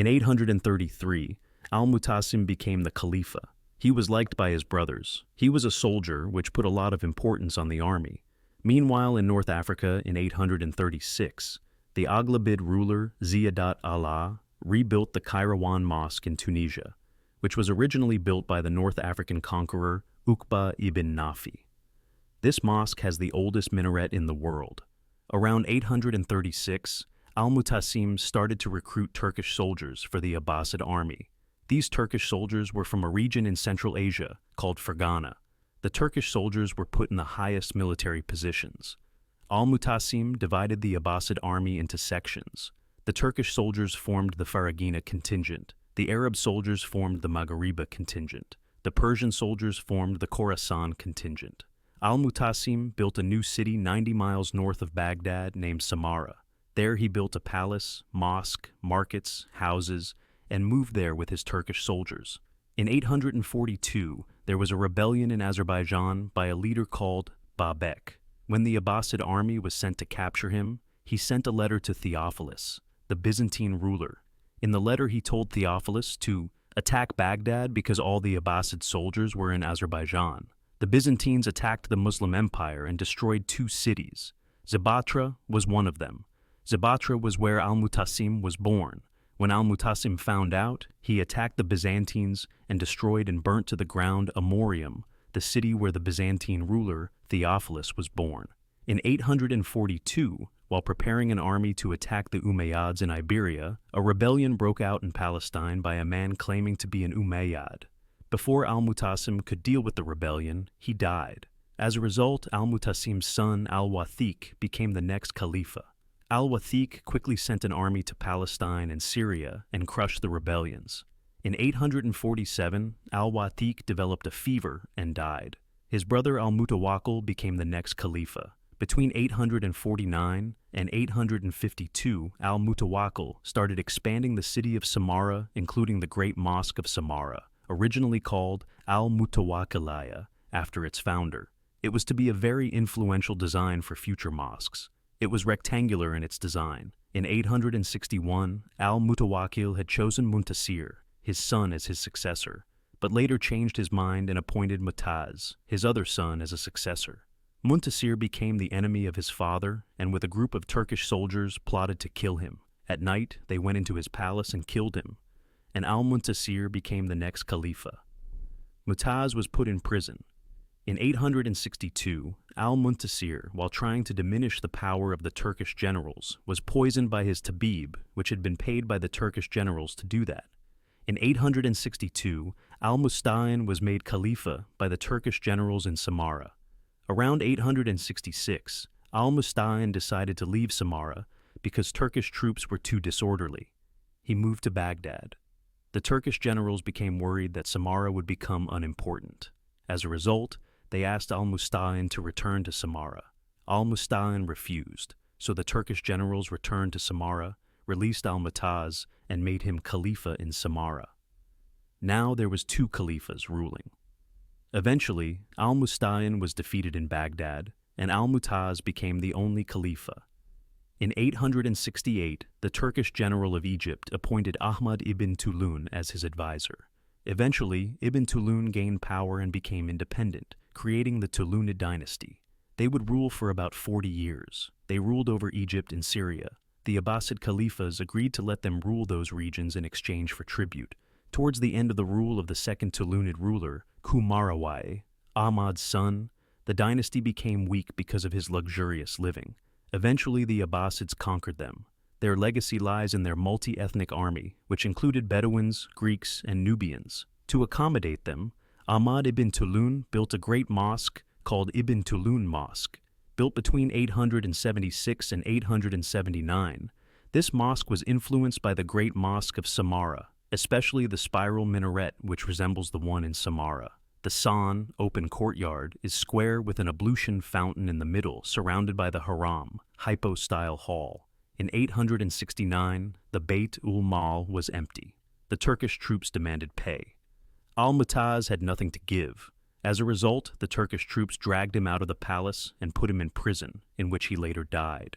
In 833, al-Mutasim became the Khalifa. He was liked by his brothers. He was a soldier, which put a lot of importance on the army. Meanwhile, in North Africa in 836, the Aghlabid ruler Ziyadat Allah rebuilt the Kairouan Mosque in Tunisia, which was originally built by the North African conqueror Uqba ibn Nafi. This mosque has the oldest minaret in the world. Around 836, al-Mutasim started to recruit Turkish soldiers for the Abbasid army. These Turkish soldiers were from a region in Central Asia called Fergana. The Turkish soldiers were put in the highest military positions. Al-Mutasim divided the Abbasid army into sections. The Turkish soldiers formed the Faragina contingent. The Arab soldiers formed the Maghariba contingent. The Persian soldiers formed the Khorasan contingent. Al-Mutasim built a new city 90 miles north of Baghdad named Samarra. There he built a palace, mosque, markets, houses, and moved there with his Turkish soldiers. In 842, there was a rebellion in Azerbaijan by a leader called Babek. When the Abbasid army was sent to capture him, he sent a letter to Theophilus, the Byzantine ruler. In the letter he told Theophilus to attack Baghdad because all the Abbasid soldiers were in Azerbaijan. The Byzantines attacked the Muslim Empire and destroyed 2 cities. Zibatra was one of them. Zibatra was where al-Mutasim was born. When al-Mutasim found out, he attacked the Byzantines and destroyed and burnt to the ground Amorium, the city where the Byzantine ruler Theophilus was born. In 842, while preparing an army to attack the Umayyads in Iberia, a rebellion broke out in Palestine by a man claiming to be an Umayyad. Before al-Mutasim could deal with the rebellion, he died. As a result, al-Mutasim's son al-Wathiq became the next Khalifa. Al-Wathiq quickly sent an army to Palestine and Syria and crushed the rebellions. In 847, al-Wathiq developed a fever and died. His brother al-Mutawakkil became the next Khalifa. Between 849 and 852, al-Mutawakkil started expanding the city of Samarra, including the Great Mosque of Samarra, originally called al-Mutawakkiliyya, after its founder. It was to be a very influential design for future mosques. It was rectangular in its design. In 861, al-Mutawakkil had chosen Muntasir, his son, as his successor, but later changed his mind and appointed Mutaz, his other son, as a successor. Muntasir became the enemy of his father and with a group of Turkish soldiers plotted to kill him. At night, they went into his palace and killed him, and al-Muntasir became the next Khalifa. Mutaz was put in prison. In 862, al-Muntasir, while trying to diminish the power of the Turkish generals, was poisoned by his tabib, which had been paid by the Turkish generals to do that. In 862, al-Musta'in was made Khalifa by the Turkish generals in Samarra. Around 866, al-Musta'in decided to leave Samarra because Turkish troops were too disorderly. He moved to Baghdad. The Turkish generals became worried that Samarra would become unimportant. As a result, they asked al-Musta'in to return to Samarra. Al-Musta'in refused, so the Turkish generals returned to Samarra, released al-Mutaz, and made him Khalifa in Samarra. Now there was 2 Khalifas ruling. Eventually, al-Musta'in was defeated in Baghdad, and al-Mutaz became the only Khalifa. In 868, the Turkish general of Egypt appointed Ahmad ibn Tulun as his advisor. Eventually, Ibn Tulun gained power and became independent, creating the Tulunid dynasty. They would rule for about 40 years. They ruled over Egypt and Syria. The Abbasid Caliphas agreed to let them rule those regions in exchange for tribute. Towards the end of the rule of the second Tulunid ruler, Kumarawai, Ahmad's son, the dynasty became weak because of his luxurious living. Eventually, the Abbasids conquered them. Their legacy lies in their multi-ethnic army, which included Bedouins, Greeks, and Nubians. To accommodate them, Ahmad ibn Tulun built a great mosque called Ibn Tulun Mosque. Built between 876 and 879, this mosque was influenced by the Great Mosque of Samarra, especially the spiral minaret which resembles the one in Samarra. The San, open courtyard, is square with an ablution fountain in the middle surrounded by the Haram, hypo-style hall. In 869, the Beit ul-Mal was empty. The Turkish troops demanded pay. Al-Mutaz had nothing to give. As a result, the Turkish troops dragged him out of the palace and put him in prison, in which he later died.